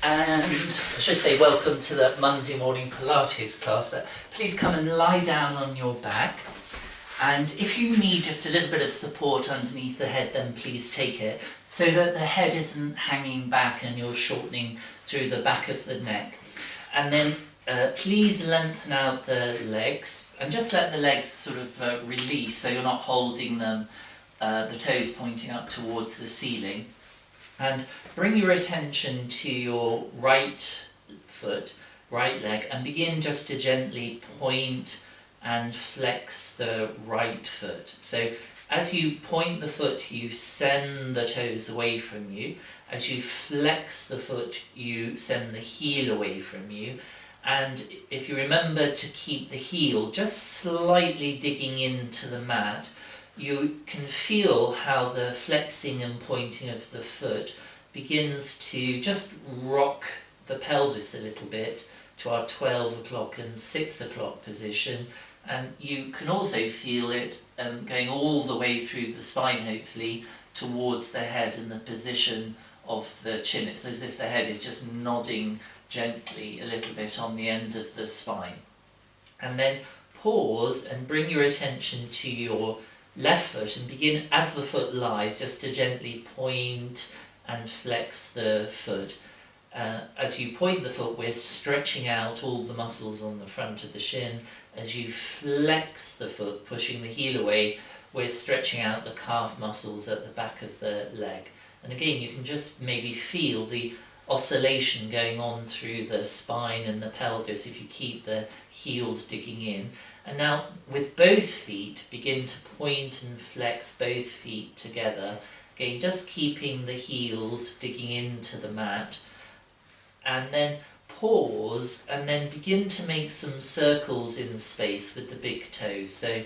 And I should say welcome to the Monday morning Pilates class, but please come and lie down on your back. And if you need just a little bit of support underneath the head, then please take it, so that the head isn't hanging back and you're shortening through the back of the neck. And then please lengthen out the legs and just let the legs sort of release, so you're not holding them, the toes pointing up towards the ceiling. And bring your attention to your right foot, right leg, and begin just to gently point and flex the right foot. So as you point the foot, you send the toes away from you. As you flex the foot, you send the heel away from you. And if you remember to keep the heel just slightly digging into the mat, you can feel how the flexing and pointing of the foot begins to just rock the pelvis a little bit to our 12 o'clock and 6 o'clock position. And you can also feel it going all the way through the spine, hopefully, towards the head and the position of the chin. It's as if the head is just nodding gently a little bit on the end of the spine. And then pause and bring your attention to your left foot and begin, as the foot lies, just to gently point and flex the foot. As you point the foot, we're stretching out all the muscles on the front of the shin. As you flex the foot, pushing the heel away, we're stretching out the calf muscles at the back of the leg. And again, you can just maybe feel the oscillation going on through the spine and the pelvis if you keep the heels digging in. And now with both feet, begin to point and flex both feet together. Again, just keeping the heels digging into the mat. And then pause and then begin to make some circles in space with the big toes. So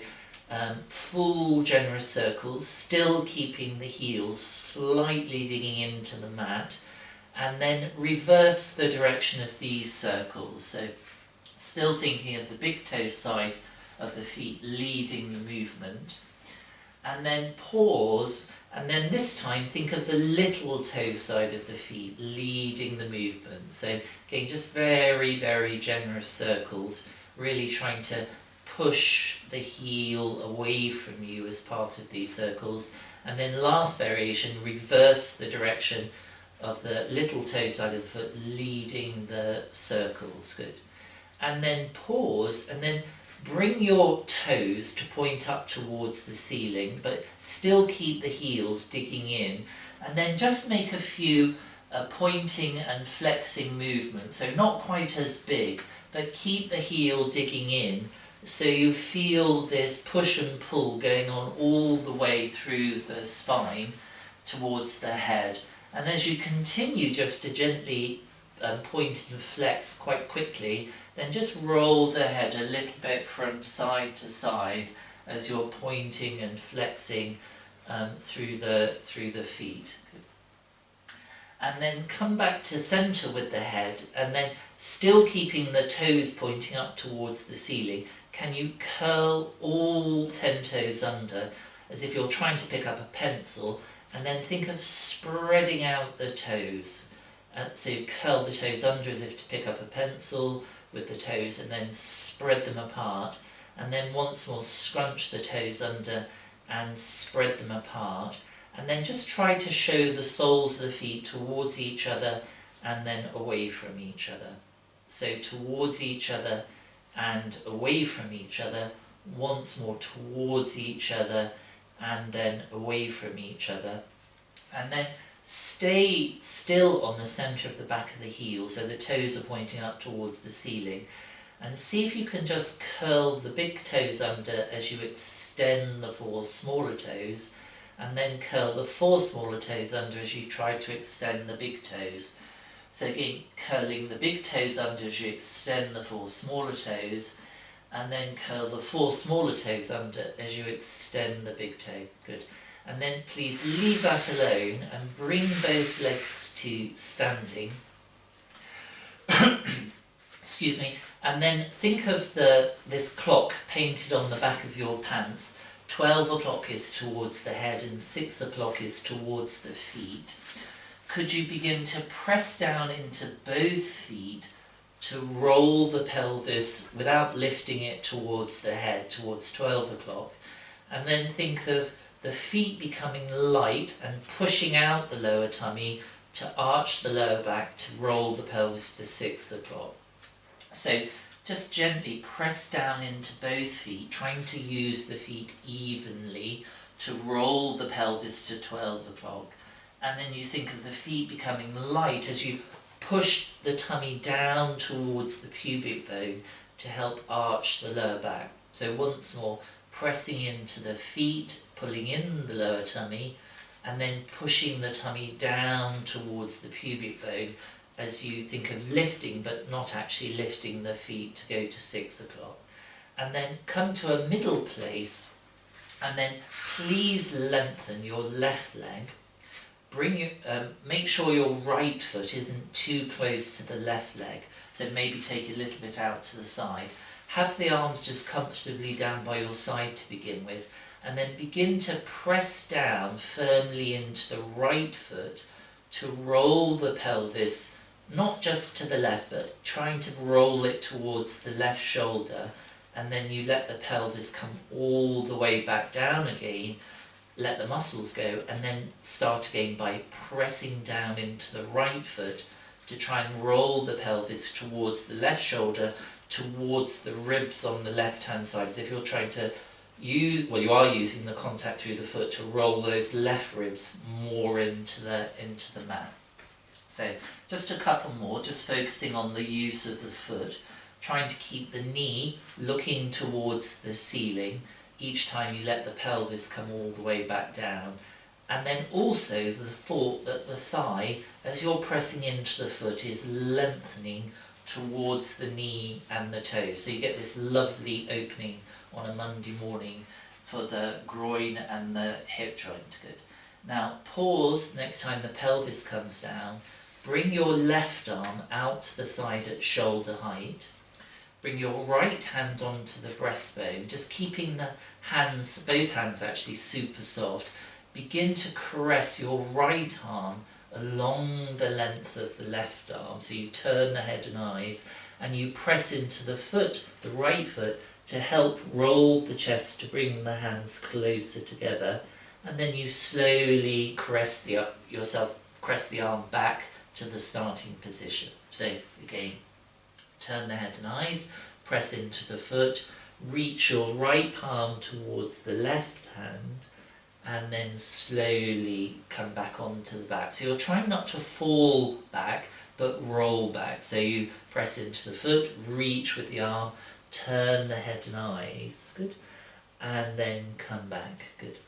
full generous circles, still keeping the heels slightly digging into the mat. And then reverse the direction of these circles. So still thinking of the big toe side of the feet leading the movement. And then pause, and then this time think of the little toe side of the feet leading the movement. So again, just very, very generous circles, really trying to push the heel away from you as part of these circles. And then last variation, reverse the direction of the little toe side of the foot leading the circles. Good. And then pause, and then bring your toes to point up towards the ceiling, but still keep the heels digging in. And then just make a few pointing and flexing movements. So not quite as big, but keep the heel digging in. So you feel this push and pull going on all the way through the spine towards the head. And as you continue just to gently point and flex quite quickly, then just roll the head a little bit from side to side as you're pointing and flexing through the feet. And then come back to center with the head, and then still keeping the toes pointing up towards the ceiling, can you curl all 10 toes under as if you're trying to pick up a pencil, and then think of spreading out the toes. So you curl the toes under as if to pick up a pencil with the toes, and then spread them apart, and then once more scrunch the toes under and spread them apart, and then just try to show the soles of the feet towards each other and then away from each other. So towards each other and away from each other, once more towards each other and then away from each other. And then stay still on the centre of the back of the heel, so the toes are pointing up towards the ceiling, and see if you can just curl the big toes under as you extend the 4 smaller toes, and then curl the 4 smaller toes under as you try to extend the big toes. So again, curling the big toes under as you extend the 4 smaller toes, and then curl the 4 smaller toes under as you extend the big toe. Good. And then please leave that alone and bring both legs to standing. Excuse me. And then think of this clock painted on the back of your pants. 12 o'clock is towards the head and 6 o'clock is towards the feet. could you begin to press down into both feet to roll the pelvis without lifting it towards the head, towards 12 o'clock, and then think of the feet becoming light and pushing out the lower tummy to arch the lower back to roll the pelvis to 6 o'clock. So just gently press down into both feet, trying to use the feet evenly to roll the pelvis to 12 o'clock. And then you think of the feet becoming light as you push the tummy down towards the pubic bone to help arch the lower back. So once more, pressing into the feet, pulling in the lower tummy, and then pushing the tummy down towards the pubic bone as you think of lifting, but not actually lifting the feet to go to 6 o'clock. And then come to a middle place, and then please lengthen your left leg. Make sure your right foot isn't too close to the left leg, so maybe take a little bit out to the side. Have the arms just comfortably down by your side to begin with, and then begin to press down firmly into the right foot to roll the pelvis, not just to the left, but trying to roll it towards the left shoulder, and then you let the pelvis come all the way back down again, let the muscles go, and then start again by pressing down into the right foot to try and roll the pelvis towards the left shoulder, towards the ribs on the left hand side. So if you're trying to use, well, you are using the contact through the foot to roll those left ribs more into the mat. So just a couple more, just focusing on the use of the foot, trying to keep the knee looking towards the ceiling each time you let the pelvis come all the way back down. And then also the thought that the thigh, as you're pressing into the foot, is lengthening towards the knee and the toes. So you get this lovely opening on a Monday morning for the groin and the hip joint. Good. Now pause next time the pelvis comes down. Bring your left arm out to the side at shoulder height. Bring your right hand onto the breastbone, just keeping the hands, both hands actually super soft. Begin to caress your right arm along the length of the left arm. So you turn the head and eyes and you press into the foot, the right foot, to help roll the chest, to bring the hands closer together. And then you slowly caress the arm back to the starting position. So again, turn the head and eyes, press into the foot, reach your right palm towards the left hand, and then slowly come back onto the back. So you're trying not to fall back, but roll back. So you press into the foot, reach with the arm, turn the head and eyes, good, and then come back, good.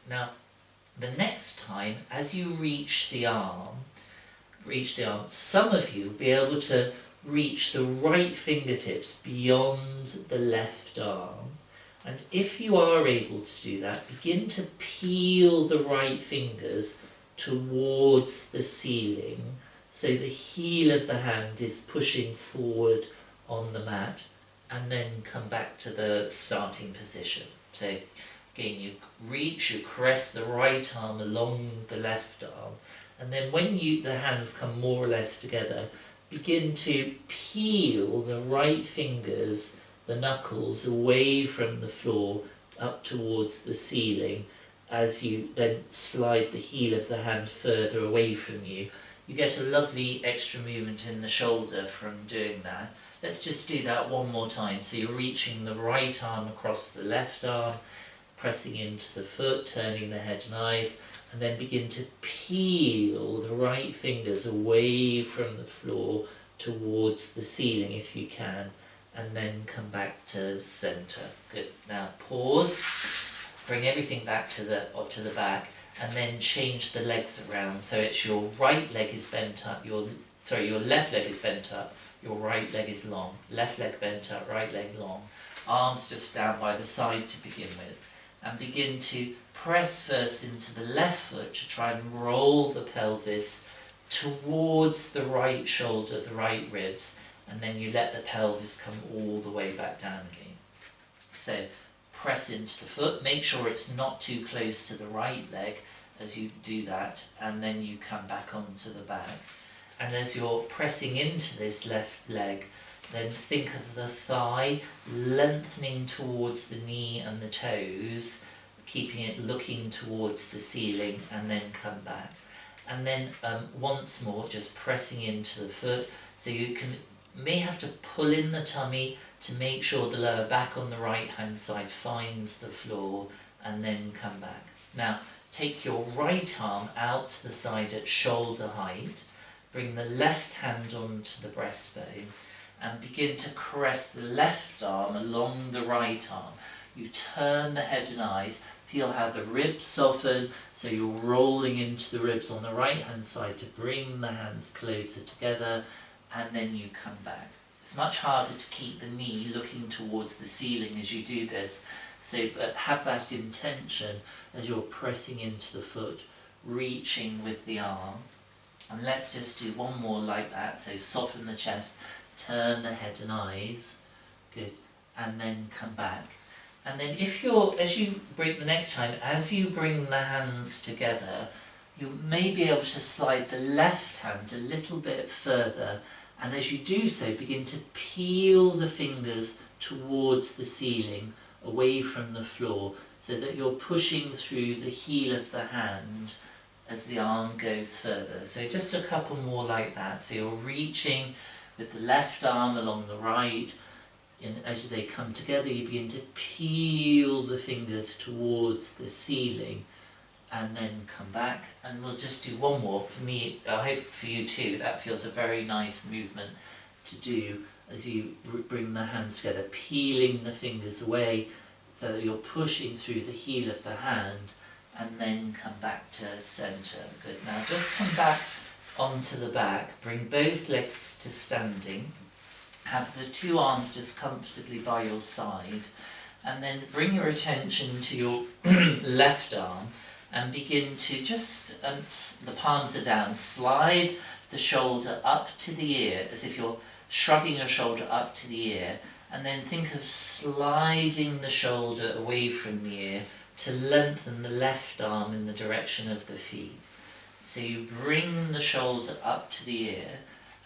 Now, the next time, as you reach the arm, some of you will be able to reach the right fingertips beyond the left arm. And if you are able to do that, begin to peel the right fingers towards the ceiling so the heel of the hand is pushing forward on the mat, and then come back to the starting position. So again, you reach, you caress the right arm along the left arm, and then when the hands come more or less together, begin to peel the right fingers, the knuckles, away from the floor up towards the ceiling as you then slide the heel of the hand further away from you. You get a lovely extra movement in the shoulder from doing that. Let's just do that one more time. So you're reaching the right arm across the left arm, pressing into the foot, turning the head and eyes, and then begin to peel the right fingers away from the floor towards the ceiling if you can, and then come back to centre. Good. Now pause, bring everything back to the back, and then change the legs around. So it's your right leg is bent up, your left leg is bent up, your right leg is long. Left leg bent up, right leg long. Arms just down by the side to begin with. And begin to press first into the left foot to try and roll the pelvis towards the right shoulder, the right ribs, and then you let the pelvis come all the way back down again. So press into the foot, make sure it's not too close to the right leg, as you do that, and then you come back onto the back. And as you're pressing into this left leg, then think of the thigh lengthening towards the knee and the toes, keeping it looking towards the ceiling, and then come back. And then once more, just pressing into the foot, so you may have to pull in the tummy to make sure the lower back on the right hand side finds the floor, and then come back. Now take your right arm out to the side at shoulder height, bring the left hand onto the breastbone and begin to caress the left arm along the right arm. You turn the head and eyes, feel how the ribs soften, so you're rolling into the ribs on the right hand side to bring the hands closer together, and then you come back. It's much harder to keep the knee looking towards the ceiling as you do this, so have that intention as you're pressing into the foot, reaching with the arm. And let's just do one more like that, so soften the chest, turn the head and eyes, good, and then come back. And then as you bring the next time, as you bring the hands together, you may be able to slide the left hand a little bit further, and as you do so, begin to peel the fingers towards the ceiling, away from the floor, so that you're pushing through the heel of the hand as the arm goes further. So just a couple more like that. So you're reaching with the left arm along the right, and as they come together you begin to peel the fingers towards the ceiling, and then come back. And we'll just do one more. For me, I hope for you too, that feels a very nice movement to do as you bring the hands together, peeling the fingers away so that you're pushing through the heel of the hand, and then come back to centre. Good. Now just come back onto the back, bring both legs to standing, have the two arms just comfortably by your side, and then bring your attention to your left arm and begin to just, the palms are down, slide the shoulder up to the ear as if you're shrugging your shoulder up to the ear, and then think of sliding the shoulder away from the ear to lengthen the left arm in the direction of the feet. So you bring the shoulder up to the ear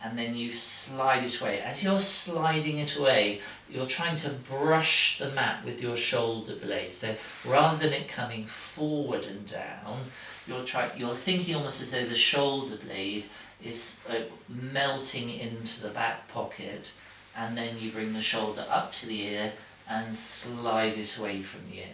and then you slide it away. As you're sliding it away, you're trying to brush the mat with your shoulder blade. So rather than it coming forward and down, you're thinking almost as though the shoulder blade is melting into the back pocket, and then you bring the shoulder up to the ear and slide it away from the ear.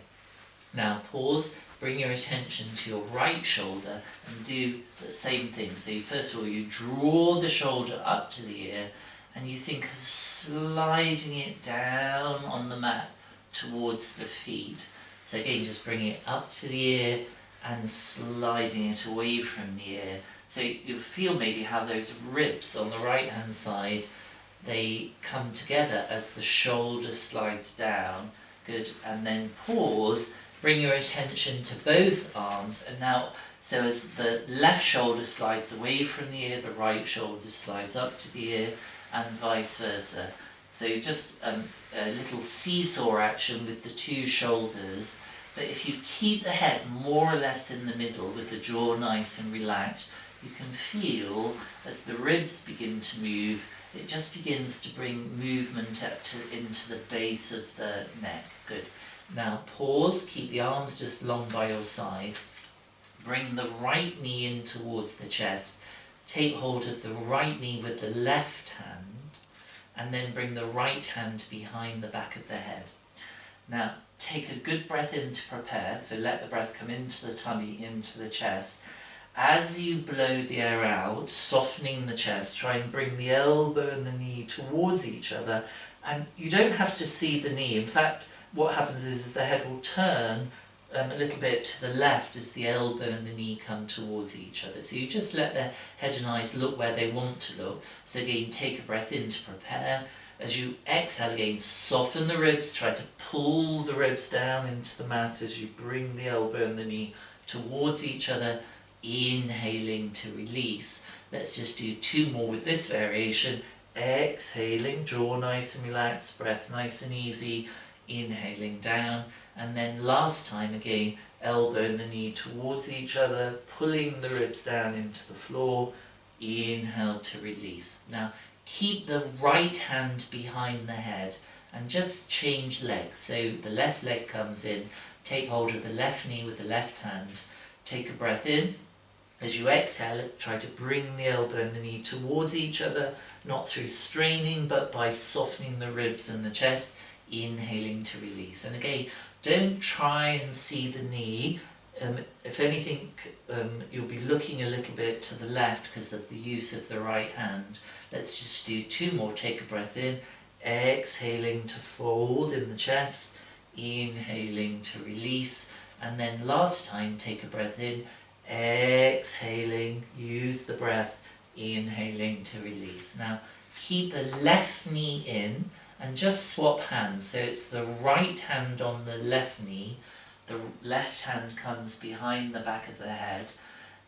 Now pause, bring your attention to your right shoulder and do the same thing. So first of all you draw the shoulder up to the ear and you think of sliding it down on the mat towards the feet. So again, just bringing it up to the ear and sliding it away from the ear. So you feel maybe how those ribs on the right hand side, they come together as the shoulder slides down. Good. And then pause, bring your attention to both arms, and now, so as the left shoulder slides away from the ear, the right shoulder slides up to the ear, and vice versa. So just a little seesaw action with the two shoulders, but if you keep the head more or less in the middle with the jaw nice and relaxed, you can feel as the ribs begin to move, it just begins to bring movement into the base of the neck. Good. Now pause, keep the arms just long by your side, bring the right knee in towards the chest, take hold of the right knee with the left hand, and then bring the right hand behind the back of the head. Now take a good breath in to prepare, so let the breath come into the tummy, into the chest. As you blow the air out, softening the chest, try and bring the elbow and the knee towards each other, and you don't have to see the knee. In fact, what happens is the head will turn a little bit to the left as the elbow and the knee come towards each other. So you just let the head and eyes look where they want to look. So again, take a breath in to prepare. As you exhale again, soften the ribs, try to pull the ribs down into the mat as you bring the elbow and the knee towards each other, inhaling to release. Let's just do two more with this variation. Exhaling, jaw nice and relaxed, breath nice and easy. inhaling down, and then last time again, elbow and the knee towards each other, pulling the ribs down into the floor, inhale to release. Now keep the right hand behind the head and just change legs. So the left leg comes in, take hold of the left knee with the left hand, take a breath in. As you exhale, try to bring the elbow and the knee towards each other, not through straining but by softening the ribs and the chest, inhaling to release. And again, don't try and see the knee. If anything, you'll be looking a little bit to the left because of the use of the right hand. Let's just do 2 more. Take a breath in, exhaling to fold in the chest, inhaling to release, and then last time take a breath in, exhaling, use the breath, inhaling to release. Now keep the left knee in and just swap hands. So it's the right hand on the left knee, the left hand comes behind the back of the head.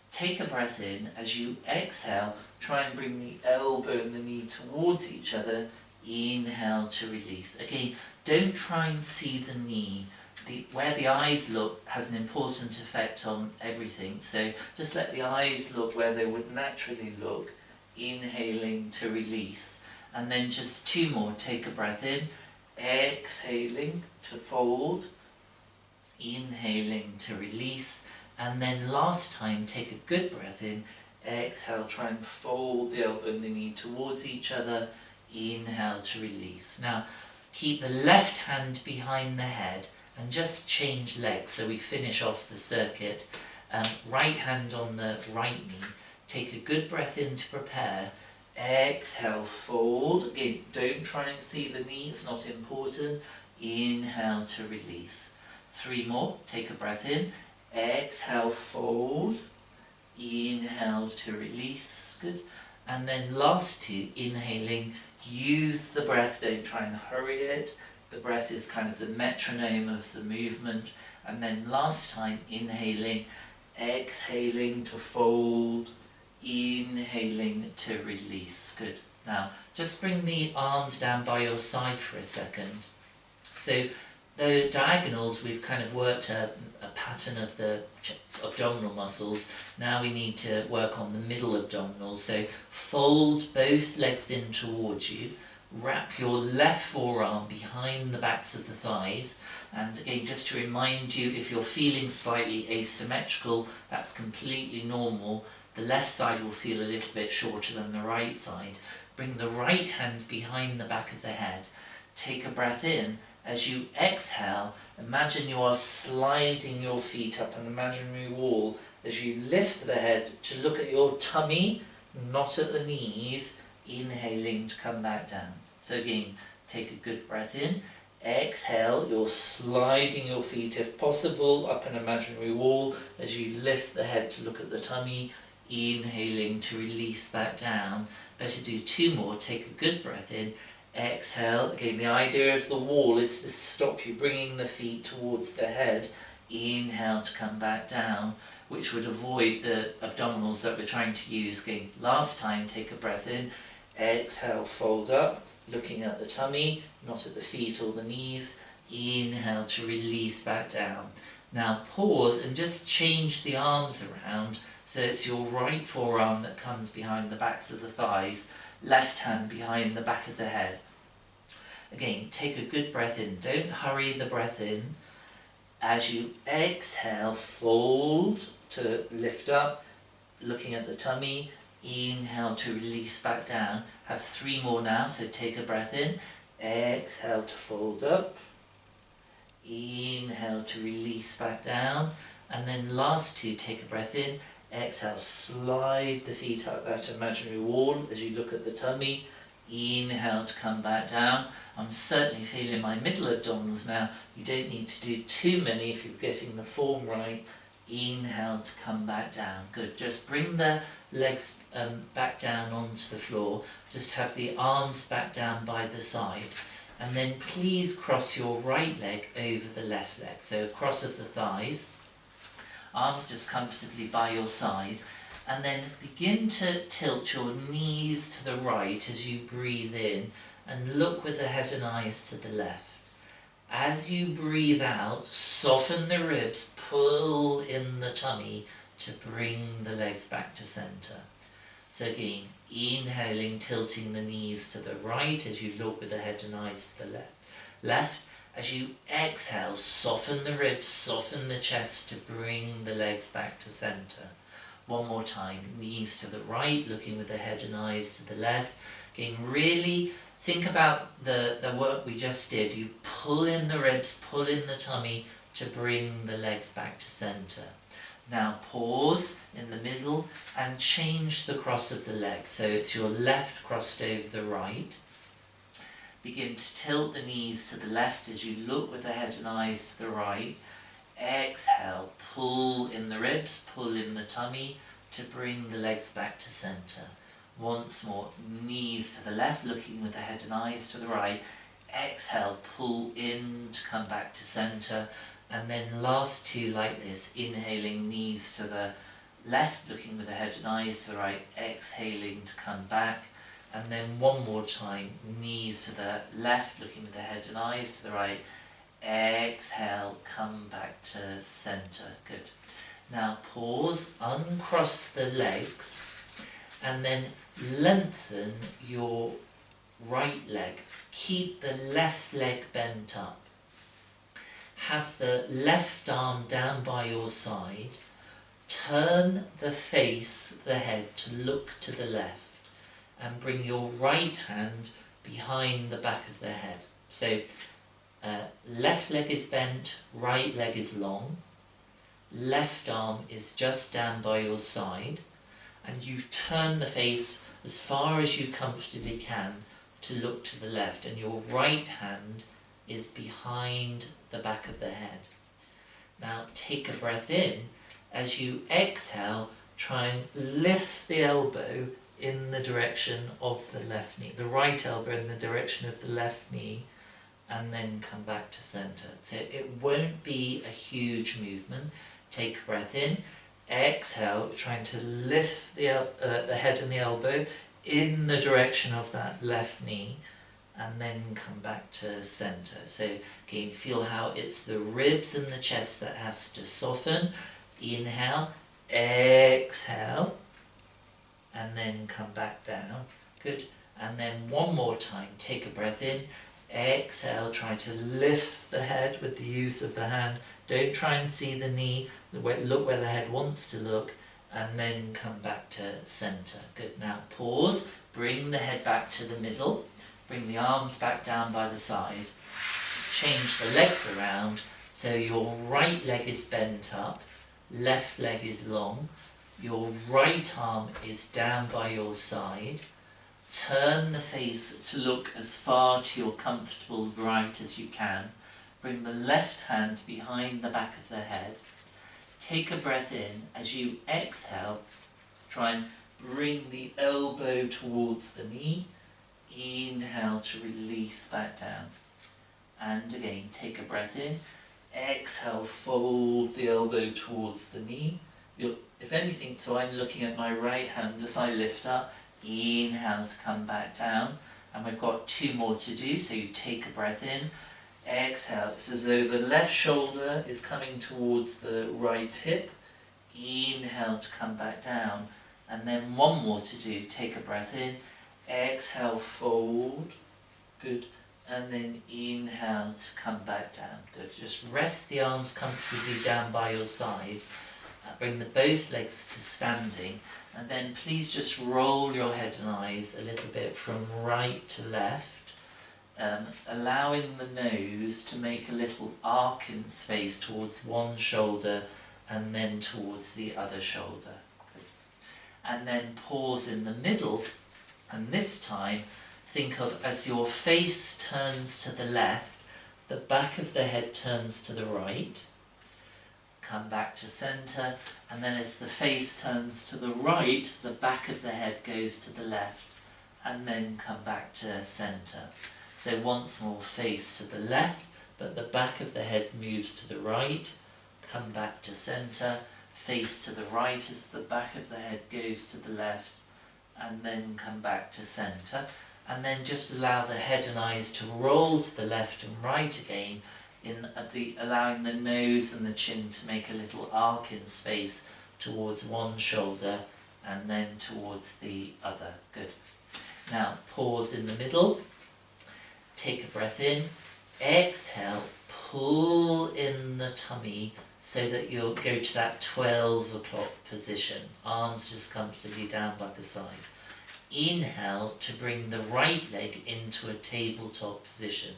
Take a breath in. As you exhale, try and bring the elbow and the knee towards each other, inhale to release. Again, don't try and see the knee. Where the eyes look has an important effect on everything, so just let the eyes look where they would naturally look, inhaling to release. And then just 2 more. Take a breath in, exhaling to fold, inhaling to release, and then last time take a good breath in, exhale, try and fold the elbow and the knee towards each other, inhale to release. Now keep the left hand behind the head and just change legs so we finish off the circuit. Right hand on the right knee, take a good breath in to prepare, exhale, fold. Again, don't try and see the knee, it's not important. Inhale to release. 3 more. Take a breath in, exhale, fold, inhale to release. Good. And then last 2, inhaling, use the breath, don't try and hurry it. The breath is kind of the metronome of the movement. And then last time, inhaling, exhaling to fold, inhaling to release. Good. Now just bring the arms down by your side for a second. So the diagonals, we've kind of worked a pattern of the abdominal muscles. Now we need to work on the middle abdominals. So fold both legs in towards you. Wrap your left forearm behind the backs of the thighs, and again, just to remind you, if you're feeling slightly asymmetrical, that's completely normal. The left side will feel a little bit shorter than the right side. Bring the right hand behind the back of the head. Take a breath in. As you exhale, imagine you are sliding your feet up an imaginary wall as you lift the head to look at your tummy, not at the knees, inhaling to come back down. So again, take a good breath in, exhale, you're sliding your feet if possible up an imaginary wall as you lift the head to look at the tummy, inhaling to release back down. Better do 2 more. Take a good breath in, exhale. Again, the idea of the wall is to stop you bringing the feet towards the head, inhale to come back down, which would avoid the abdominals that we're trying to use. Again, last time, take a breath in, exhale, fold up, looking at the tummy, not at the feet or the knees, inhale to release back down. Now pause and just change the arms around so it's your right forearm that comes behind the backs of the thighs, left hand behind the back of the head. Again, take a good breath in, don't hurry the breath in. As you exhale, fold to lift up, looking at the tummy, inhale to release back down. Have 3 more now, so take a breath in, exhale to fold up, inhale to release back down, and then last 2, take a breath in, exhale, slide the feet up that imaginary wall as you look at the tummy, inhale to come back down. I'm certainly feeling my middle abdominals now. You don't need to do too many if you're getting the form right. Inhale to come back down. Good. Just bring the legs back down onto the floor. Just have the arms back down by the side. And then please cross your right leg over the left leg. So cross of the thighs. Arms just comfortably by your side. And then begin to tilt your knees to the right as you breathe in. And look with the head and eyes to the left. As you breathe out, soften the ribs, pull in the tummy to bring the legs back to center. So again, inhaling, tilting the knees to the right as you look with the head and eyes to the left. As you exhale, soften the ribs, soften the chest to bring the legs back to center. One more time, knees to the right, looking with the head and eyes to the left. Again, really think about the work we just did. You pull in the ribs, pull in the tummy to bring the legs back to center. Now pause in the middle and change the cross of the leg. So it's your left crossed over the right. Begin to tilt the knees to the left as you look with the head and eyes to the right. Exhale, pull in the ribs, pull in the tummy to bring the legs back to center. Once more, knees to the left, looking with the head and eyes to the right. Exhale, pull in to come back to center. And then last two like this, inhaling, knees to the left, looking with the head and eyes to the right, exhaling to come back. And then one more time, knees to the left, looking with the head and eyes to the right, exhale, come back to center. Good. Now pause, uncross the legs, and then lengthen your right leg. Keep the left leg bent up. Have the left arm down by your side. Turn the face, the head, to look to the left, and bring your right hand behind the back of the head. So left leg is bent, right leg is long, left arm is just down by your side, and you turn the face as far as you comfortably can to look to the left, and your right hand is behind the back of the head. Now take a breath in. As you exhale, try and lift the elbow in the direction of the left knee, the right elbow in the direction of the left knee, and then come back to center. So it won't be a huge movement. Take a breath in, exhale, trying to lift the head and the elbow in the direction of that left knee, and then come back to center. So again, feel how it's the ribs and the chest that has to soften. Inhale, exhale, and then come back down. Good. And then one more time, take a breath in, exhale, try to lift the head with the use of the hand. Don't try and see the knee, look where the head wants to look, and then come back to center. Good. Now pause, bring the head back to the middle, bring the arms back down by the side, change the legs around, so your right leg is bent up, left leg is long, your right arm is down by your side. Turn the face to look as far to your comfortable right as you can. Bring the left hand behind the back of the head. Take a breath in. As you exhale, try and bring the elbow towards the knee. Inhale to release that down. And again, take a breath in. Exhale, fold the elbow towards the knee. If anything, so I'm looking at my right hand as I lift up. Inhale to come back down. And we've got two more to do, so you take a breath in. Exhale, it's as though the left shoulder is coming towards the right hip. Inhale to come back down. And then one more to do, take a breath in. Exhale, fold. Good. And then inhale to come back down. Good. Just rest the arms comfortably down by your side. Bring both legs to standing. And then please just roll your head and eyes a little bit from right to left. Allowing the nose to make a little arc in space towards one shoulder and then towards the other shoulder. Good. And then pause in the middle, and this time think of as your face turns to the left, the back of the head turns to the right. Come back to center, and then as the face turns to the right, the back of the head goes to the left, and then come back to center. So once more, face to the left, but the back of the head moves to the right. Come back to center, face to the right as the back of the head goes to the left, and then come back to center. And then just allow the head and eyes to roll to the left and right again, allowing the nose and the chin to make a little arc in space towards one shoulder and then towards the other. Good. Now pause in the middle, take a breath in, exhale, pull in the tummy so that you'll go to that 12 o'clock position, arms just comfortably down by the side. Inhale to bring the right leg into a tabletop position.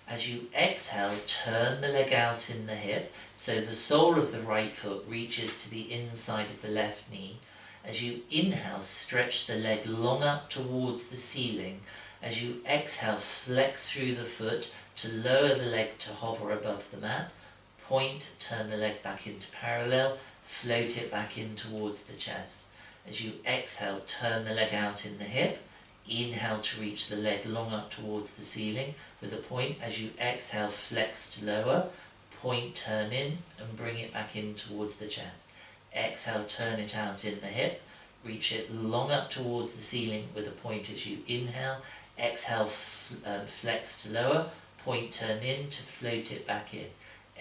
As you exhale, turn the leg out in the hip so the sole of the right foot reaches to the inside of the left knee. As you inhale, stretch the leg long up towards the ceiling. As you exhale, flex through the foot to lower the leg to hover above the mat. Point, turn the leg back into parallel, float it back in towards the chest. As you exhale, turn the leg out in the hip. Inhale to reach the leg long up towards the ceiling with a point. As you exhale, flex to lower. Point, turn in and bring it back in towards the chest. Exhale, turn it out in the hip. Reach it long up towards the ceiling with a point as you inhale. Exhale, flex to lower. Point, turn in to float it back in.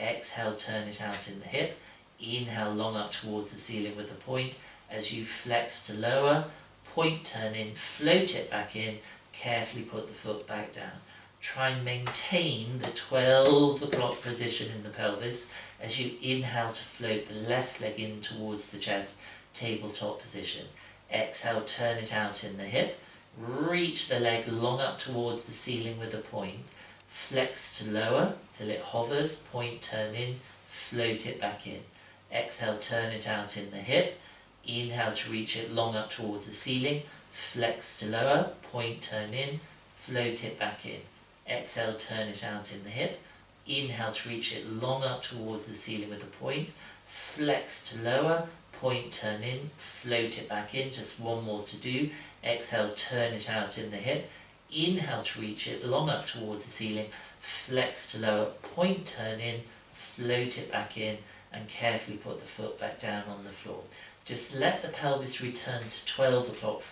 Exhale, turn it out in the hip. Inhale, long up towards the ceiling with a point. As you flex to lower, point, turn in, float it back in, carefully put the foot back down. Try and maintain the 12 o'clock position in the pelvis as you inhale to float the left leg in towards the chest, tabletop position. Exhale, turn it out in the hip, reach the leg long up towards the ceiling with a point, flex to lower till it hovers, point, turn in, float it back in. Exhale, turn it out in the hip, inhale to reach it long up towards the ceiling, flex to lower, point, turn in, float it back in. Exhale, turn it out in the hip, inhale to reach it long up towards the ceiling with a point, flex to lower, point, turn in, float it back in, just one more to do. Exhale, turn it out in the hip, inhale to reach it long up towards the ceiling, flex to lower, point, turn in, float it back in, and carefully put the foot back down on the floor. Just let the pelvis return to 12 o'clock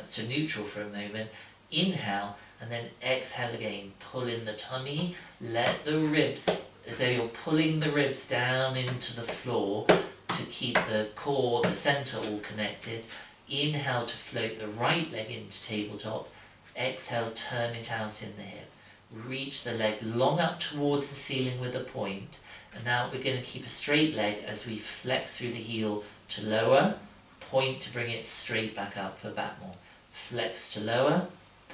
to neutral for a moment. Inhale and then exhale again. Pull in the tummy. Let the ribs, as though you're pulling the ribs down into the floor to keep the core, the centre all connected. Inhale to float the right leg into tabletop. Exhale, turn it out in the hip. Reach the leg long up towards the ceiling with a point. And now we're going to keep a straight leg as we flex through the heel to lower, point to bring it straight back up for Batmore. Flex to lower,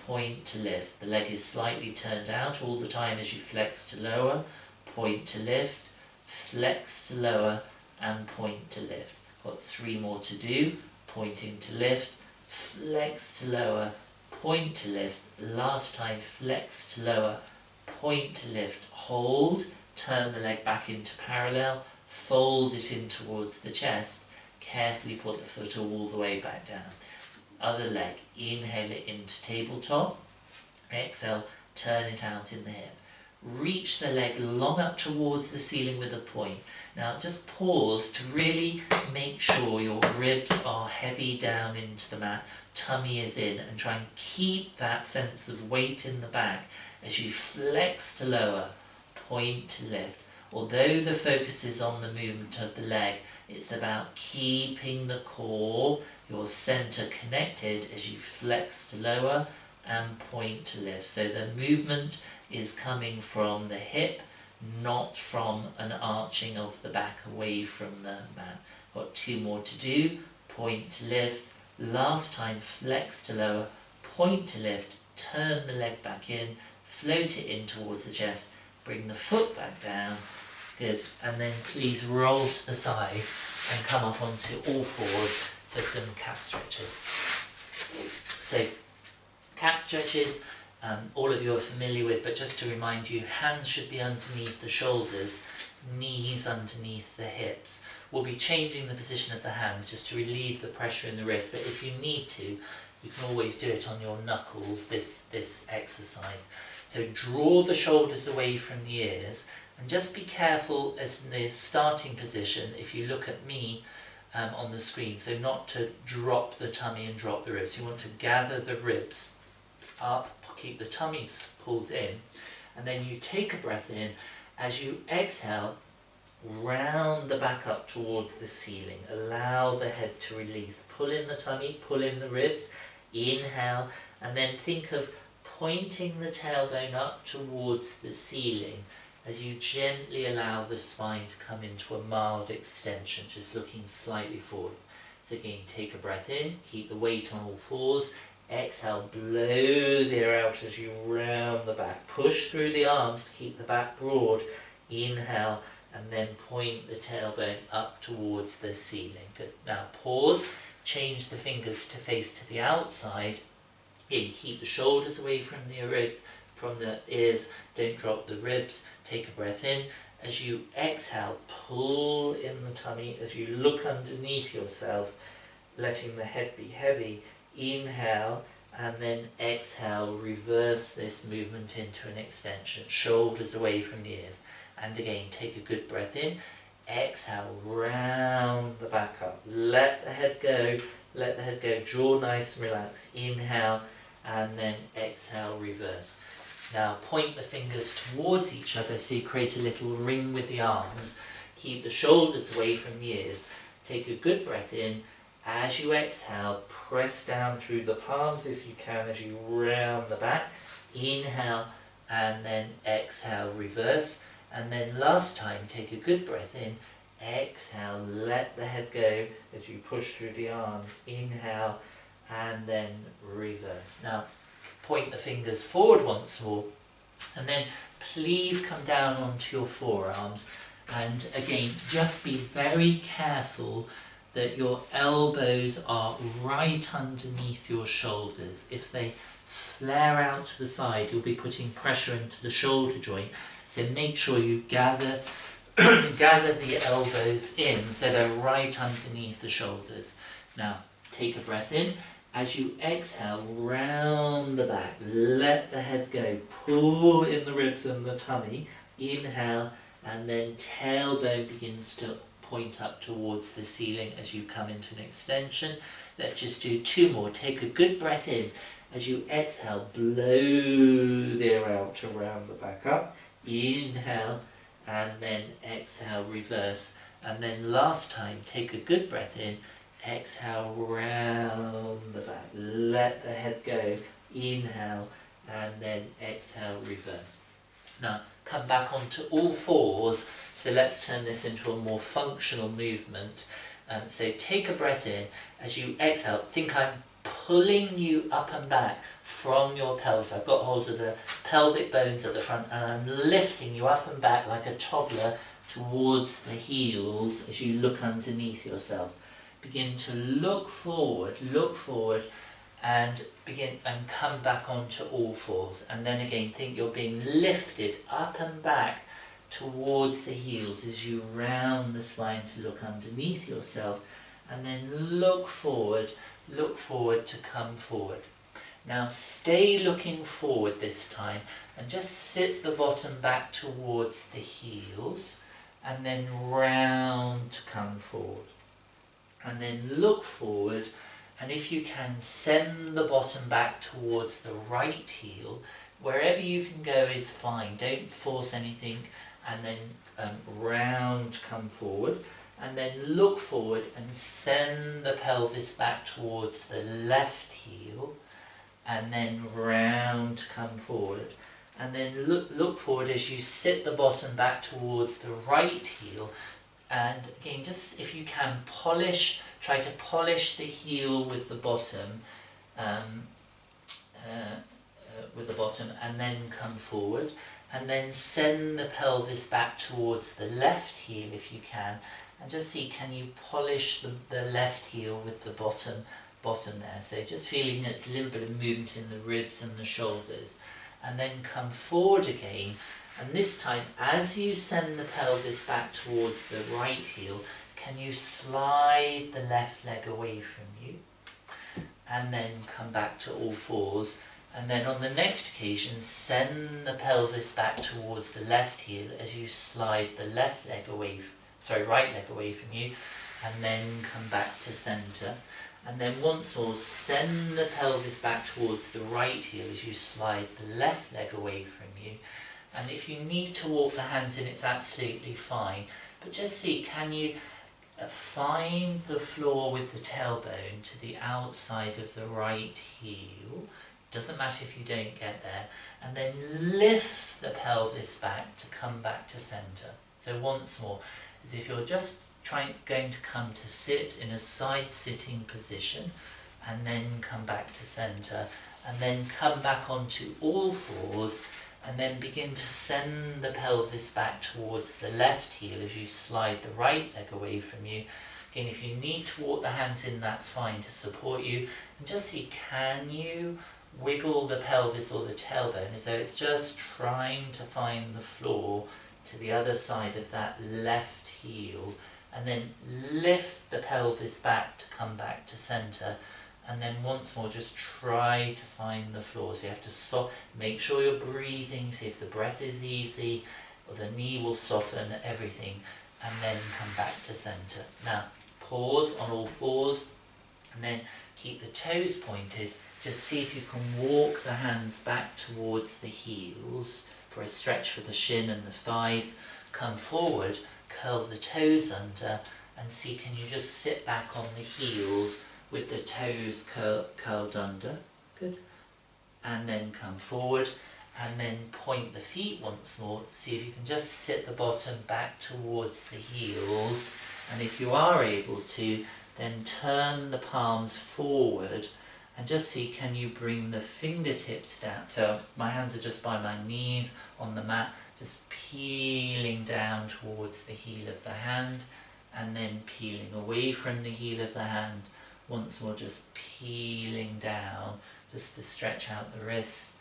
point to lift. The leg is slightly turned out all the time as you flex to lower, point to lift, flex to lower, and point to lift. Got 3 more to do. Pointing to lift, flex to lower, point to lift. Last time, flex to lower, point to lift. Hold, turn the leg back into parallel, fold it in towards the chest. Carefully put the foot all the way back down. Other leg, inhale it into tabletop. Exhale, turn it out in the hip. Reach the leg long up towards the ceiling with a point. Now just pause to really make sure your ribs are heavy down into the mat, tummy is in, and try and keep that sense of weight in the back as you flex to lower, point to lift. Although the focus is on the movement of the leg, it's about keeping the core, your centre connected as you flex to lower and point to lift. So the movement is coming from the hip, not from an arching of the back away from the mat. Got 2 more to do. Point to lift. Last time, flex to lower, point to lift, turn the leg back in, float it in towards the chest, bring the foot back down. Good. And then please roll to the side and come up onto all fours for some cat stretches. So, cat stretches, all of you are familiar with, but just to remind you, hands should be underneath the shoulders, knees underneath the hips. We'll be changing the position of the hands just to relieve the pressure in the wrist, but if you need to, you can always do it on your knuckles, this exercise. So draw the shoulders away from the ears, and just be careful as in the starting position, if you look at me on the screen, so not to drop the tummy and drop the ribs. You want to gather the ribs up, keep the tummies pulled in, and then you take a breath in As you exhale, round the back up towards the ceiling. Allow the head to release. Pull in the tummy, pull in the ribs. Inhale, and then think of pointing the tailbone up towards the ceiling as you gently allow the spine to come into a mild extension, just looking slightly forward. So again, take a breath in, keep the weight on all fours. Exhale, blow the air out as you round the back. Push through the arms to keep the back broad. Inhale, and then point the tailbone up towards the ceiling. Good. Now pause, change the fingers to face to the outside. Again, keep the shoulders away from the ears, don't drop the ribs. Take a breath in. As you exhale, pull in the tummy as you look underneath yourself, letting the head be heavy. Inhale, and then exhale, reverse this movement into an extension, shoulders away from the ears. And again, take a good breath in. Exhale, round the back up. Let the head go, jaw nice and relaxed. Inhale, and then exhale, reverse. Now point the fingers towards each other so you create a little ring with the arms. Keep the shoulders away from the ears. Take a good breath in. As you exhale, press down through the palms if you can as you round the back. Inhale, and then exhale, reverse. And then last time, take a good breath in. Exhale, let the head go as you push through the arms. Inhale, and then reverse. Now, point the fingers forward once more. And then please come down onto your forearms. And again, just be very careful that your elbows are right underneath your shoulders. If they flare out to the side, you'll be putting pressure into the shoulder joint. So make sure you gather the elbows in so they're right underneath the shoulders. Now, take a breath in. As you exhale, round the back, let the head go. Pull in the ribs and the tummy. Inhale, and then tailbone begins to point up towards the ceiling as you come into an extension. Let's just do two more. Take a good breath in. As you exhale, blow the air out to round the back up. Inhale, and then exhale, reverse. And then last time, take a good breath in. Exhale, round the back. Let the head go. Inhale, and then exhale, reverse. Now, come back onto all fours. So let's turn this into a more functional movement. So take a breath in. As you exhale, think I'm pulling you up and back from your pelvis. I've got hold of the pelvic bones at the front and I'm lifting you up and back like a toddler towards the heels as you look underneath yourself. Begin to look forward and begin and come back onto all fours. And then again, think you're being lifted up and back towards the heels as you round the spine to look underneath yourself. And then look forward to come forward. Now stay looking forward this time and just sit the bottom back towards the heels and then round to come forward. And then look forward, and if you can, send the bottom back towards the right heel. Wherever you can go is fine, don't force anything. And then round, come forward, and then look forward and send the pelvis back towards the left heel, and then round, come forward. And then look forward as you sit the bottom back towards the right heel. And again, just if you can try to polish the heel with the bottom, and then come forward, and then send the pelvis back towards the left heel if you can, and just see, can you polish the left heel with the bottom there? So just feeling a little bit of movement in the ribs and the shoulders, and then come forward again. And this time, as you send the pelvis back towards the right heel, can you slide the left leg away from you? And then come back to all fours. And then on the next occasion, send the pelvis back towards the left heel as you slide the right leg away from you. And then come back to centre. And then once more, send the pelvis back towards the right heel as you slide the left leg away from you. And if you need to walk the hands in, it's absolutely fine. But just see, can you find the floor with the tailbone to the outside of the right heel? Doesn't matter if you don't get there. And then lift the pelvis back to come back to centre. So once more, as if you're just going to come to sit in a side sitting position, and then come back to centre, and then come back onto all fours, and then begin to send the pelvis back towards the left heel as you slide the right leg away from you. Again, if you need to walk the hands in, that's fine to support you. And just see, can you wiggle the pelvis or the tailbone as though it's just trying to find the floor to the other side of that left heel, and then lift the pelvis back to come back to centre. And then once more, just try to find the floor. So you have to make sure you're breathing, see if the breath is easy, or the knee will soften, everything, and then come back to centre. Now, pause on all fours, and then keep the toes pointed. Just see if you can walk the hands back towards the heels for a stretch for the shin and the thighs. Come forward, curl the toes under, and see, can you just sit back on the heels with the toes curled under. Good. And then come forward, and then point the feet once more. See if you can just sit the bottom back towards the heels, and if you are able to, then turn the palms forward, and just see, can you bring the fingertips down. So my hands are just by my knees on the mat, just peeling down towards the heel of the hand, and then peeling away from the heel of the hand. Once more, just peeling down, just to stretch out the wrist,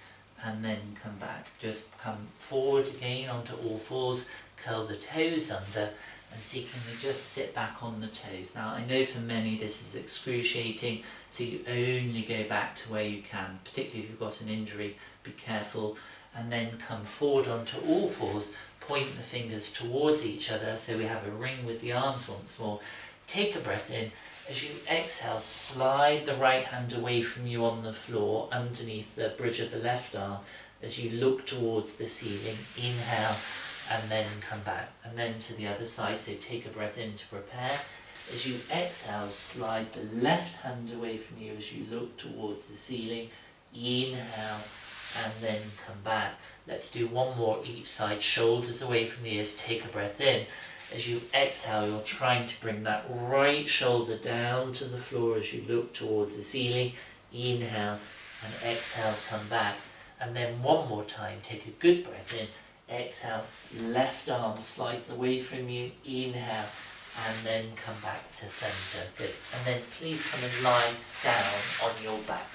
and then come back. Just come forward again onto all fours, curl the toes under, and see, can you just sit back on the toes. Now, I know for many this is excruciating, so you only go back to where you can, particularly if you've got an injury, be careful. And then come forward onto all fours, point the fingers towards each other, so we have a ring with the arms once more. Take a breath in. As you exhale, slide the right hand away from you on the floor, underneath the bridge of the left arm, as you look towards the ceiling. Inhale, and then come back. And then to the other side, so take a breath in to prepare. As you exhale, slide the left hand away from you as you look towards the ceiling. Inhale, and then come back. Let's do one more each side, shoulders away from the ears, take a breath in. As you exhale, you're trying to bring that right shoulder down to the floor as you look towards the ceiling. Inhale, and exhale, come back. And then one more time, take a good breath in. Exhale, left arm slides away from you. Inhale, and then come back to centre. Good. And then please come and lie down on your back.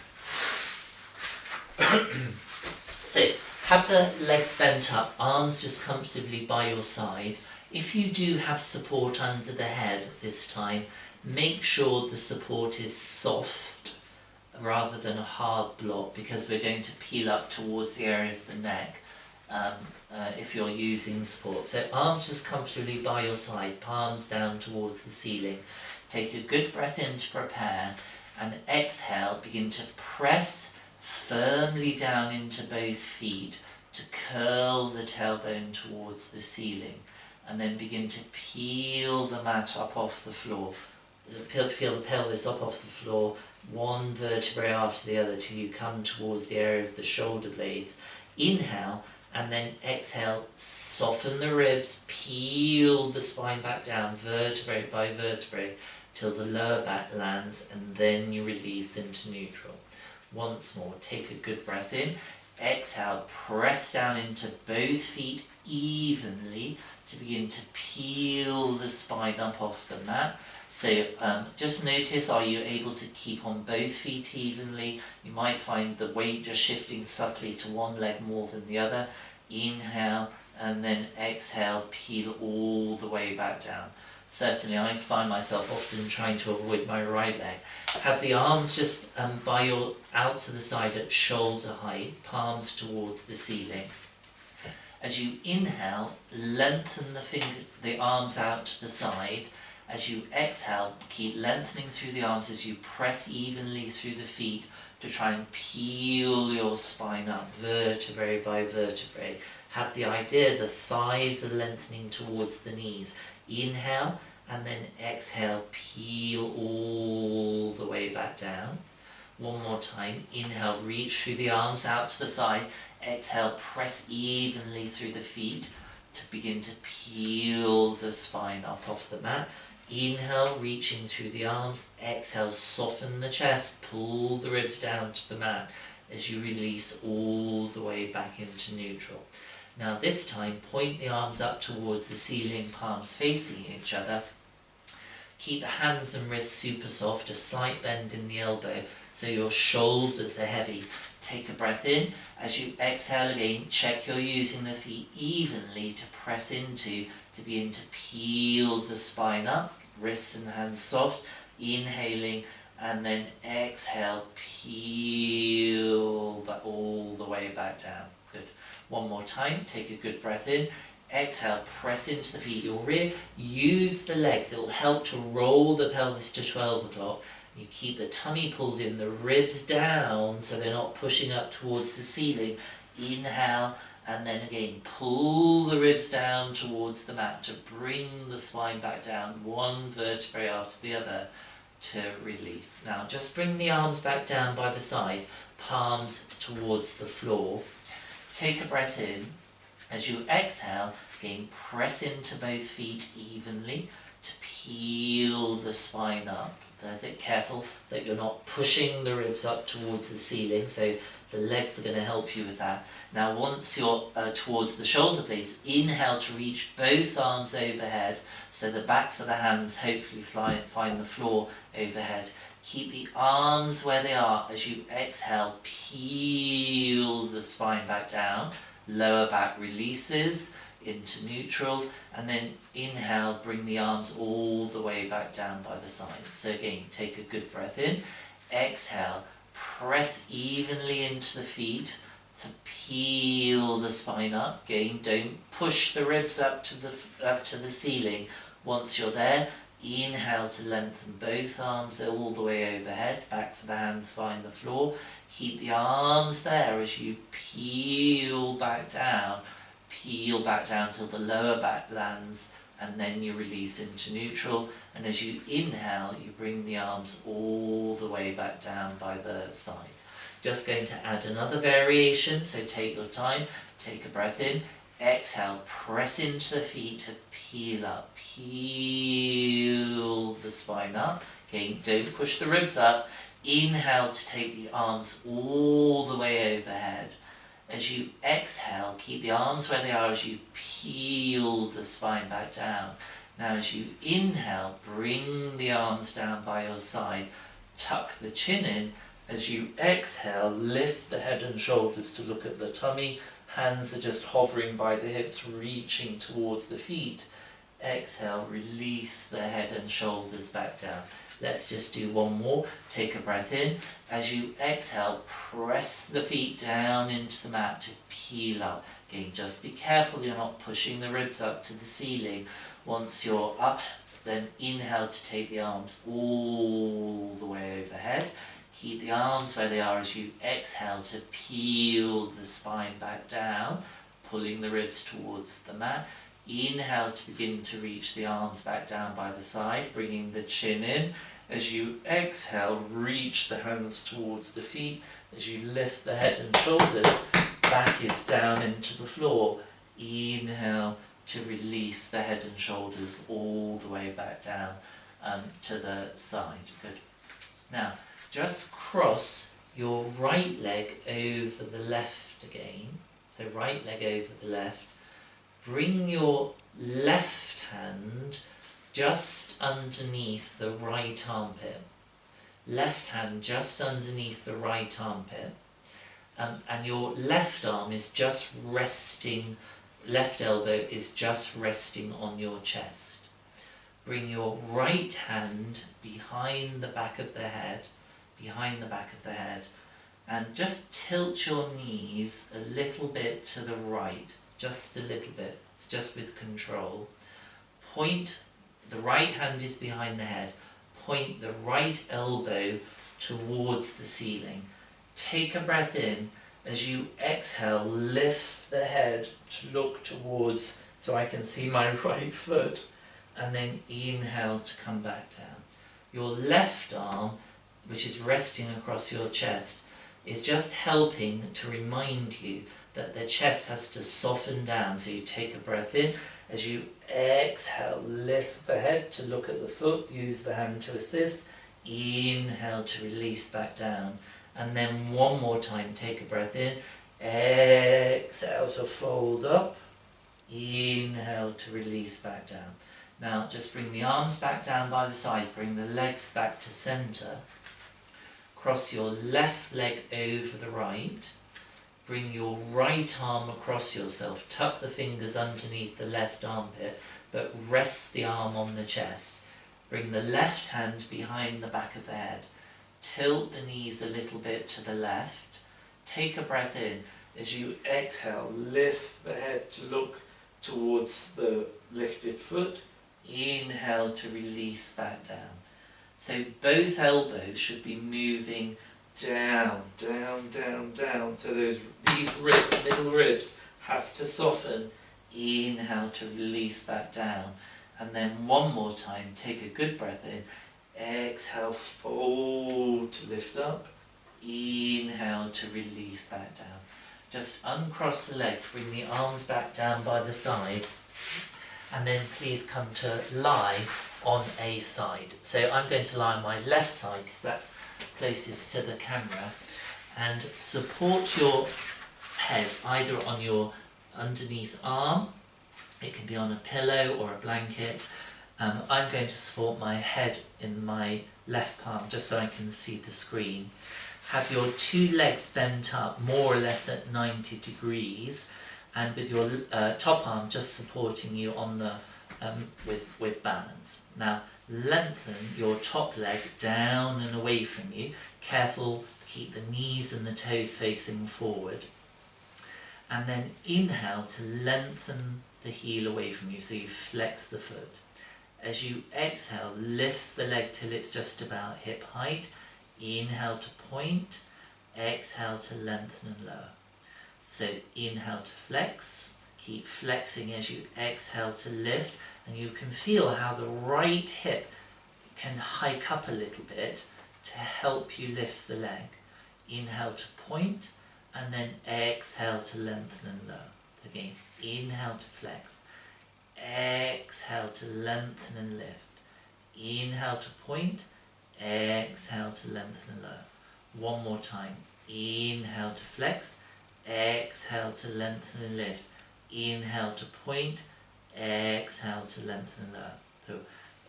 So, have the legs bent up, arms just comfortably by your side. If you do have support under the head this time, make sure the support is soft rather than a hard block, because we're going to peel up towards the area of the neck if you're using support. So arms just comfortably by your side, palms down towards the ceiling. Take a good breath in to prepare, and exhale, begin to press firmly down into both feet to curl the tailbone towards the ceiling. And then begin to peel the mat up off the floor. Peel the pelvis up off the floor, one vertebrae after the other, till you come towards the area of the shoulder blades. Inhale, and then exhale, soften the ribs, peel the spine back down, vertebrae by vertebrae, till the lower back lands, and then you release into neutral. Once more, take a good breath in. Exhale, press down into both feet evenly, to begin to peel the spine up off the mat. So just notice, are you able to keep on both feet evenly? You might find the weight just shifting subtly to one leg more than the other. Inhale, and then exhale, peel all the way back down. Certainly I find myself often trying to avoid my right leg. Have the arms just out to the side at shoulder height, palms towards the ceiling. As you inhale, lengthen the arms out to the side. As you exhale, keep lengthening through the arms as you press evenly through the feet, to try and peel your spine up vertebrae by vertebrae. Have the idea the thighs are lengthening towards the knees. Inhale and then exhale, peel all the way back down. One more time. Inhale, reach through the arms out to the side. Exhale, press evenly through the feet to begin to peel the spine up off the mat. Inhale, reaching through the arms. Exhale, soften the chest, pull the ribs down to the mat as you release all the way back into neutral. Now this time, point the arms up towards the ceiling, palms facing each other. Keep the hands and wrists super soft, a slight bend in the elbow so your shoulders are heavy. Take a breath in. As you exhale again, check you're using the feet evenly to press into, to begin to peel the spine up, wrists and hands soft. Inhaling and then exhale, peel but all the way back down. Good. One more time, take a good breath in. Exhale, press into the feet, your rear. Use the legs, it will help to roll the pelvis to 12 o'clock. You keep the tummy pulled in, the ribs down so they're not pushing up towards the ceiling. Inhale and then again pull the ribs down towards the mat to bring the spine back down, one vertebrae after the other to release. Now just bring the arms back down by the side, palms towards the floor. Take a breath in. As you exhale, again press into both feet evenly to peel the spine up. Careful that you're not pushing the ribs up towards the ceiling, so the legs are going to help you with that. Now once you're towards the shoulder blades, inhale to reach both arms overhead, so the backs of the hands hopefully find the floor overhead. Keep the arms where they are. As you exhale, peel the spine back down, lower back releases into neutral, and then inhale, bring the arms all the way back down by the side. So again, take a good breath in. Exhale, press evenly into the feet to peel the spine up. Again, don't push the ribs up to the ceiling. Once you're there, inhale to lengthen both arms all the way overhead. Backs of the hands find the floor. Keep the arms there as you peel back down. Peel back down till the lower back lands, and then you release into neutral. And as you inhale, you bring the arms all the way back down by the side. Just going to add another variation, so take your time. Take a breath in. Exhale, press into the feet to peel up. Peel the spine up. Again, don't push the ribs up. Inhale to take the arms all the way overhead. As you exhale, keep the arms where they are as you peel the spine back down. Now as you inhale, bring the arms down by your side. Tuck the chin in. As you exhale, lift the head and shoulders to look at the tummy. Hands are just hovering by the hips, reaching towards the feet. Exhale, release the head and shoulders back down. Let's just do one more. Take a breath in. As you exhale, press the feet down into the mat to peel up. Again, just be careful you're not pushing the ribs up to the ceiling. Once you're up, then inhale to take the arms all the way overhead. Keep the arms where they are as you exhale to peel the spine back down, pulling the ribs towards the mat. Inhale to begin to reach the arms back down by the side, bringing the chin in. As you exhale, reach the hands towards the feet. As you lift the head and shoulders, back is down into the floor. Inhale to release the head and shoulders all the way back down to the side. Good. Now, just cross your right leg over the left again. The right leg over the left. Bring your left hand just underneath the right armpit. Left hand just underneath the right armpit. And your left arm is just resting, left elbow is just resting on your chest. Bring your right hand behind the back of the head, and just tilt your knees a little bit to the right. Just a little bit, it's just with control. Point, the right hand is behind the head, point the right elbow towards the ceiling. Take a breath in. As you exhale, lift the head to look towards, so I can see my right foot, and then inhale to come back down. Your left arm, which is resting across your chest, is just helping to remind you that the chest has to soften down. So you take a breath in. As you exhale, lift the head to look at the foot, use the hand to assist. Inhale to release back down. And then one more time, take a breath in. Exhale to fold up. Inhale to release back down. Now just bring the arms back down by the side, bring the legs back to centre. Cross your left leg over the right. Bring your right arm across yourself. Tuck the fingers underneath the left armpit, but rest the arm on the chest. Bring the left hand behind the back of the head. Tilt the knees a little bit to the left. Take a breath in. As you exhale, lift the head to look towards the lifted foot. Inhale to release back down. So both elbows should be moving down, down, down, down. So these ribs, middle ribs, have to soften. Inhale to release back down. And then one more time, take a good breath in. Exhale, fold to lift up. Inhale to release back down. Just uncross the legs, bring the arms back down by the side. And then please come to lie on a side. So I'm going to lie on my left side because that's closest to the camera, and support your head either on your underneath arm, it can be on a pillow or a blanket. I'm going to support my head in my left palm just so I can see the screen. Have your two legs bent up more or less at 90 degrees, and with your top arm just supporting you on the with balance. Now lengthen your top leg down and away from you. Careful to keep the knees and the toes facing forward. And then inhale to lengthen the heel away from you, so you flex the foot. As you exhale, lift the leg till it's just about hip height. Inhale to point, exhale to lengthen and lower. So inhale to flex, keep flexing as you exhale to lift, and you can feel how the right hip can hike up a little bit to help you lift the leg. Inhale to point, and then exhale to lengthen and lower. Again, inhale to flex, exhale to lengthen and lift. Inhale to point, exhale to lengthen and lower. One more time. Inhale to flex, exhale to lengthen and lift. Inhale to point, exhale to lengthen and lower. So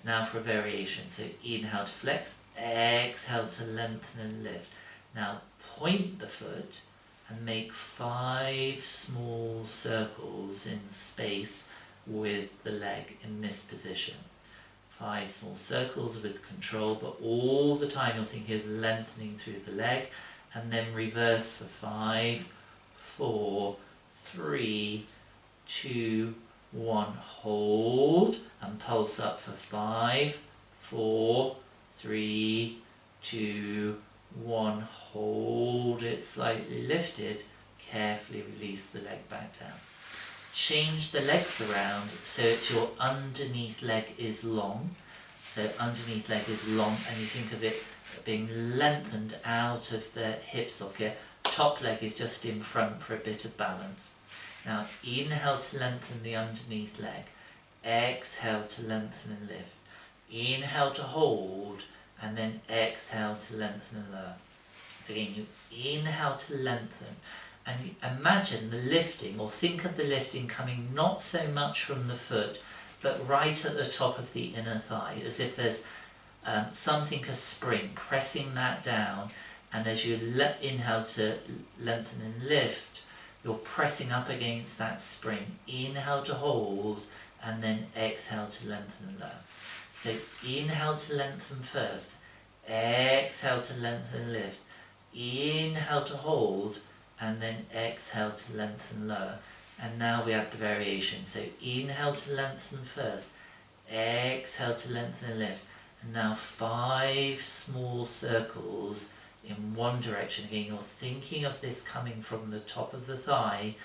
now for a variation. So inhale to flex, exhale to lengthen and lift. Now point the foot and make 5 small circles in space with the leg in this position. 5 small circles with control, but all the time you're thinking of lengthening through the leg, and then reverse for 5, 4, 3, 2, 1. Hold and pulse up for 5, 4, 3, 2, 1. Hold it slightly lifted. Carefully release the leg back down. Change the legs around so it's your underneath leg is long. So underneath leg is long, and you think of it being lengthened out of the hip socket. Top leg is just in front for a bit of balance. Now inhale to lengthen the underneath leg. Exhale to lengthen and lift. Inhale to hold, and then exhale to lengthen and lower. So again, you inhale to lengthen, and you imagine the lifting, or think of the lifting coming not so much from the foot, but right at the top of the inner thigh, as if there's something, a spring, pressing that down, and as you inhale to lengthen and lift, you're pressing up against that spring. Inhale to hold, and then exhale to lengthen and lower. So inhale to lengthen first, exhale to lengthen and lift, inhale to hold, and then exhale to lengthen and lower. And now we add the variation. So inhale to lengthen first, exhale to lengthen and lift, and now 5 small circles in one direction. Again, you're thinking of this coming from the top of the thigh,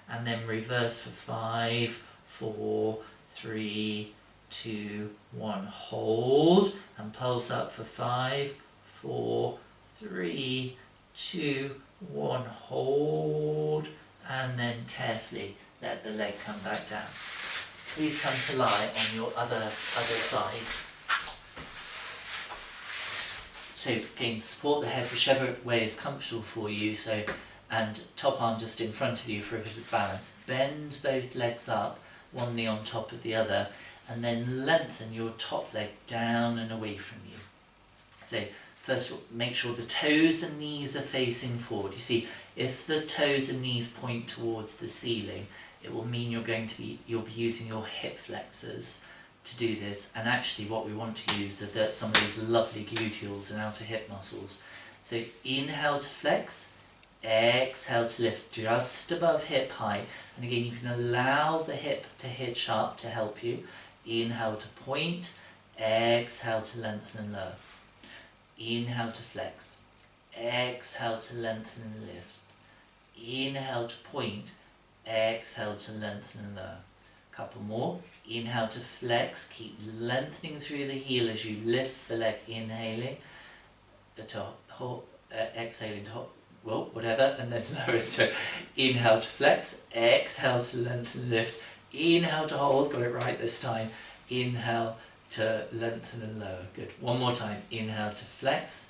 and then reverse for 5, 4, 3, 2, 1. Hold and pulse up for 5, 4, 3, 2, 1. Hold, and then carefully let the leg come back down. Please come to lie on your other side. So again, support the head whichever way is comfortable for you. So, and top arm just in front of you for a bit of balance. Bend both legs up, one knee on top of the other, and then lengthen your top leg down and away from you. So first, make sure the toes and knees are facing forward. You see, if the toes and knees point towards the ceiling, it will mean you'll be using your hip flexors to do this. And actually, what we want to use are some of these lovely gluteals and outer hip muscles. So inhale to flex, exhale to lift just above hip height. And again, you can allow the hip to hitch up to help you. Inhale to point, exhale to lengthen and lower. Inhale to flex, exhale to lengthen and lift. Inhale to point, exhale to lengthen and lower. Couple more. Inhale to flex, keep lengthening through the heel as you lift the leg, inhaling to hold, exhaling to hold, well, whatever, and then lower. So inhale to flex, exhale to lengthen and lift. Inhale to hold, got it right this time. Inhale to lengthen and lower. Good. One more time. Inhale to flex,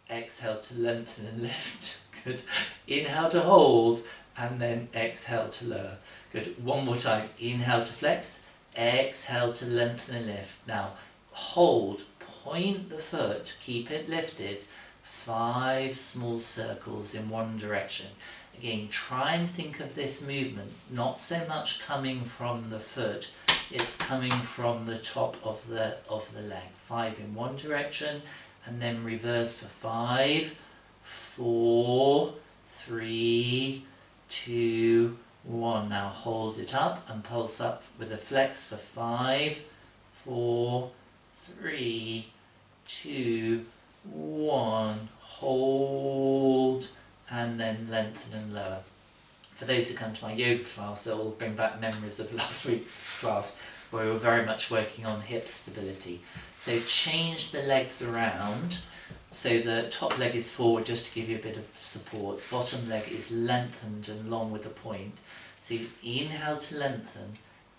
exhale to lengthen and lift. Good. Inhale to hold, and then exhale to lower. Good. One more time. Inhale to flex, exhale to lengthen and lift. Now hold, point the foot, keep it lifted, 5 small circles in one direction. Again, try and think of this movement not so much coming from the foot, it's coming from the top of the leg. 5 in one direction, and then reverse for 5, 4, 3, 2, 1. Now hold it up and pulse up with a flex for 5, 4, 3, 2, 1. Hold, and then lengthen and lower. For those who come to my yoga class, they'll all bring back memories of last week's class where we were very much working on hip stability. So change the legs around. So the top leg is forward just to give you a bit of support. Bottom leg is lengthened and long with a point. So you inhale to lengthen,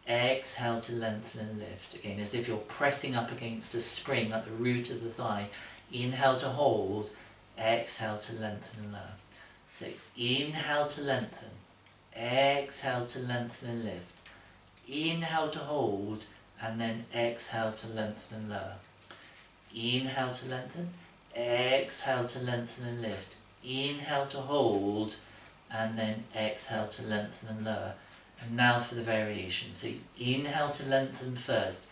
exhale to lengthen and lift. Again, as if you're pressing up against a spring at the root of the thigh. Inhale to hold, exhale to lengthen and lower. So inhale to lengthen, exhale to lengthen and lift. Inhale to hold, and then exhale to lengthen and lower. Inhale to lengthen, exhale to lengthen and lift. Inhale to hold, and then exhale to lengthen and lower. And now for the variation. So inhale to lengthen first,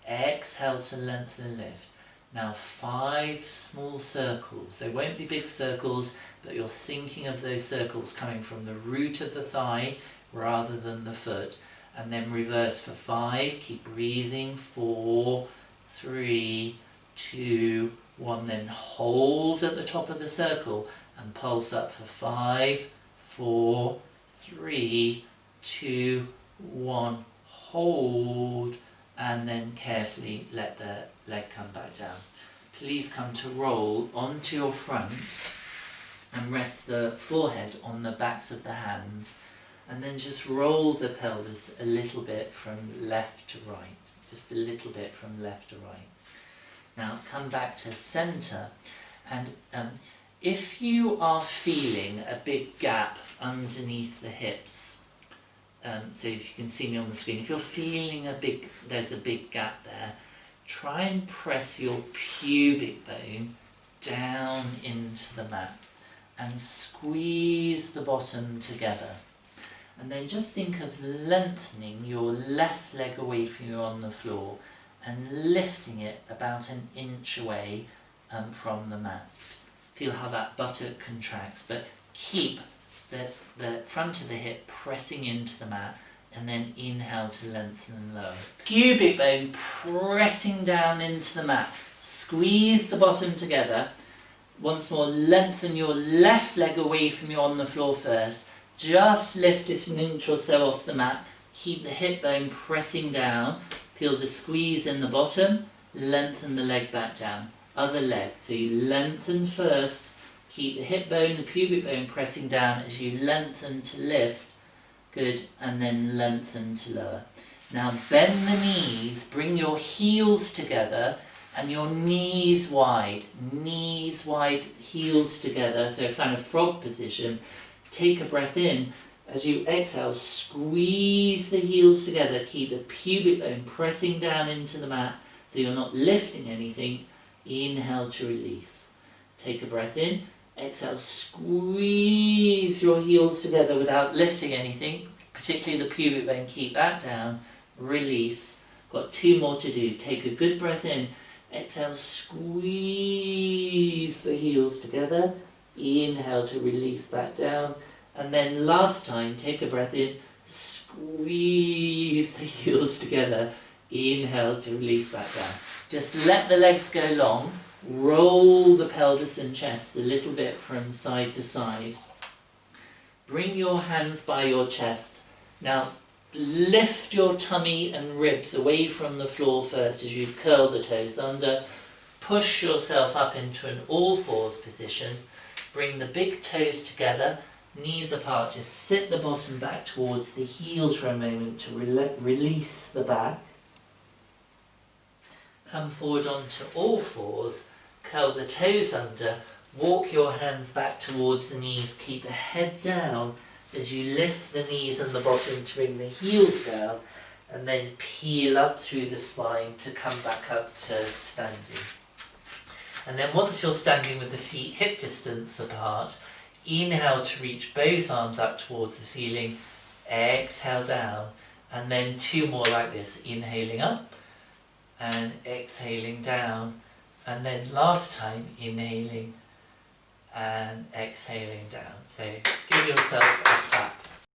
exhale to lengthen and lift. Now 5 small circles. They won't be big circles, but you're thinking of those circles coming from the root of the thigh rather than the foot. And then reverse for 5. Keep breathing. 4, 3, 2, 1. Then hold at the top of the circle and pulse up for 5, 4, 3, 2, 1. Hold, and then carefully let the leg come back down. Please come to roll onto your front and rest the forehead on the backs of the hands, and then just roll the pelvis a little bit from left to right, just a little bit from left to right. Now come back to center, and if you are feeling a big gap underneath the hips, so if you can see me on the screen, if you're feeling there's a big gap there, try and press your pubic bone down into the mat and squeeze the bottom together. And then just think of lengthening your left leg away from you on the floor and lifting it about an inch away from the mat. Feel how that buttock contracts, but keep the front of the hip pressing into the mat, and then inhale to lengthen and lower. Pubic bone pressing down into the mat. Squeeze the bottom together. Once more, lengthen your left leg away from you on the floor first. Just lift it an inch or so off the mat. Keep the hip bone pressing down. Feel the squeeze in the bottom. Lengthen the leg back down. Other leg. So you lengthen first. Keep the hip bone, the pubic bone pressing down as you lengthen to lift. Good. And then lengthen to lower. Now bend the knees. Bring your heels together and your knees wide. Knees wide, heels together. So kind of frog position. Take a breath in. As you exhale, squeeze the heels together. Keep the pubic bone pressing down into the mat so you're not lifting anything. Inhale to release. Take a breath in. Exhale, squeeze your heels together without lifting anything, particularly the pubic bone. Keep that down. Release. Got 2 more to do. Take a good breath in. Exhale, squeeze the heels together. Inhale to release back down. And then last time, take a breath in, squeeze the heels together, inhale to release back down. Just let the legs go long, roll the pelvis and chest a little bit from side to side. Bring your hands by your chest. Now lift your tummy and ribs away from the floor first as you curl the toes under. Push yourself up into an all fours position. Bring the big toes together. Knees apart, just sit the bottom back towards the heels for a moment to release the back. Come forward onto all fours, curl the toes under, walk your hands back towards the knees, keep the head down as you lift the knees and the bottom to bring the heels down, and then peel up through the spine to come back up to standing. And then once you're standing with the feet hip distance apart, inhale to reach both arms up towards the ceiling, exhale down, and then 2 more like this, inhaling up and exhaling down, and then last time inhaling and exhaling down. So give yourself a clap.